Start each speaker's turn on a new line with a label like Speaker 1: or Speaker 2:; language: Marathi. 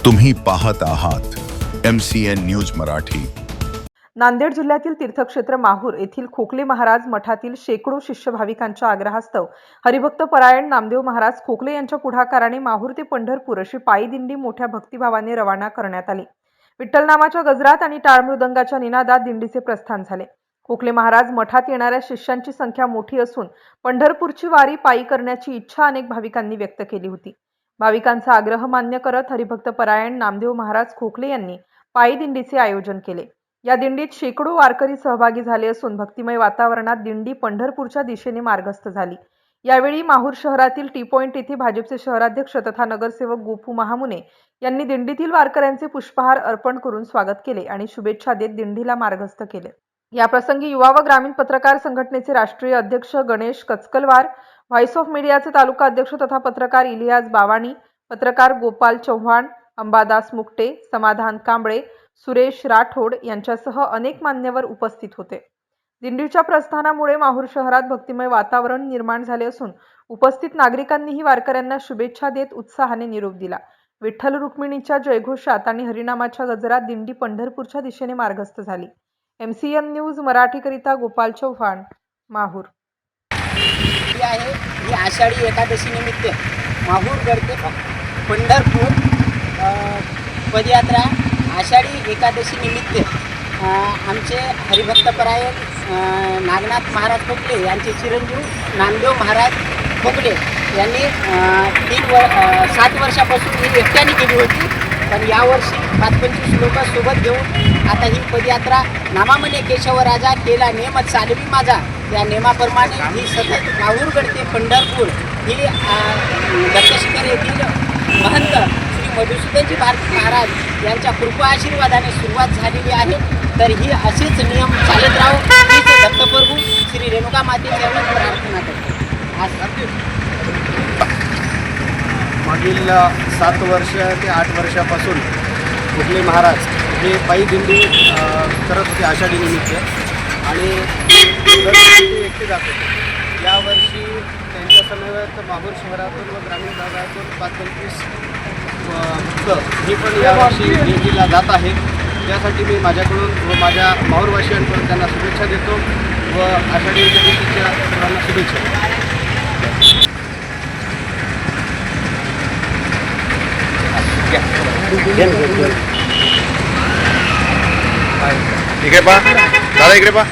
Speaker 1: तुम्ही पाहत आहात MCN न्यूज मराठी।
Speaker 2: नांदेड जिल्ह्यातील तीर्थक्षेत्र माहूर येथील खोकले महाराज मठातील शेकडो शिष्य भाविकांच्या आग्रहास्तव हरिभक्त परायण नामदेव महाराज खोकले यांच्या पुढाकाराने माहूर ते पंढरपूर अशी पायी दिंडी मोठ्या भक्तिभावाने रवाना करण्यात आली। विठ्ठल नामाच्या गजरात आणि टाळ मृदंगाच्या निनादात दिंडीचे प्रस्थान झाले। खोकले महाराज मठात येणाऱ्या शिष्यांची संख्या मोठी असून पंढरपूरची वारी पायी करण्याची इच्छा अनेक भाविकांनी व्यक्त केली होती। भाविकांचा आग्रह मान्य करत हरिभक्त परायण नामदेव महाराज खोकले यांनी पायी दिंडीचे आयोजन केले। या दिंडीत शेकडो वारकरी सहभागी झाले असून भक्तिमय वातावरणात दिंडी पंढरपूरच्या दिशेने मार्गस्थ झाली। यावेळी माहूर शहरातील टी पॉइंट येथे भाजपचे शहराध्यक्ष तथा नगरसेवक गोपू महामुने यांनी दिंडीतील वारकऱ्यांचे पुष्पहार अर्पण करून स्वागत केले आणि शुभेच्छा देत दिंडीला मार्गस्थ केले। या प्रसंगी युवा व ग्रामीण पत्रकार संघटनेचे राष्ट्रीय अध्यक्ष गणेश कचकलवार, व्हॉइस ऑफ मीडियाचे तालुका अध्यक्ष तथा पत्रकार इलियास बावाणी, पत्रकार गोपाल चव्हाण, अंबादास मुकटे, समाधान कांबळे, सुरेश राठोड यांच्यासह अनेक मान्यवर उपस्थित होते। दिंडीच्या प्रस्थानामुळे माहूर शहरात भक्तिमय वातावरण निर्माण झाले असून उपस्थित नागरिकांनीही वारकऱ्यांना शुभेच्छा देत उत्साहाने निरोप दिला। विठ्ठल रुक्मिणीच्या जयघोषात आणि हरिनामाच्या गजरात दिंडी पंढरपूरच्या दिशेने मार्गस्थ झाली। MCN न्यूज मराठीकरिता गोपाल चव्हाण, माहूर।
Speaker 3: ही आषाढी एकादशी निमित्त माहूरगड ते पंढरपूर पदयात्रा आषाढी एकादशी निमित्त आमचे हरिभक्तपरायण नागनाथ महाराज खोकले यांचे चिरंजीव नामदेव महाराज खोकले यांनी 7 वर्षापासून ही एकट्याने केली होती, पण यावर्षी 25 लोकांसोबत घेऊन आता ही पदयात्रा नामामने केशव राजा केला नेम चालवी माझा या नेमाप्रमाणे ही सतत माहूरगड ते पंढरपूर ही दत्तशिखर येथील महंत श्री मधुसूदनजी भारती महाराज यांच्या कृपा आशीर्वादाने सुरुवात झालेली आहे। तर ही असेच नियम चालत राहो हीच दत्तप्रभू श्री रेणुका मातेची प्रार्थना करतो।
Speaker 4: मागील 7 वर्ष ते 8 वर्षापासून खोकले महाराज हे पायी दिंडी करत होते आषाढी निमित्त आणि एकटे जात होते। यावर्षी त्यांच्या समवेत माहूर शहरातून व ग्रामीण भागातून 25 भक्त हे पण यावर्षी दिंडीला जात आहेत। त्यासाठी मी माझ्याकडून व माझ्या माहूरवासियांकडून त्यांना शुभेच्छा देतो व आषाढी एकादशीच्या सर्वांना शुभेच्छा।
Speaker 1: इकडे पहा दादा, इकडे पहा।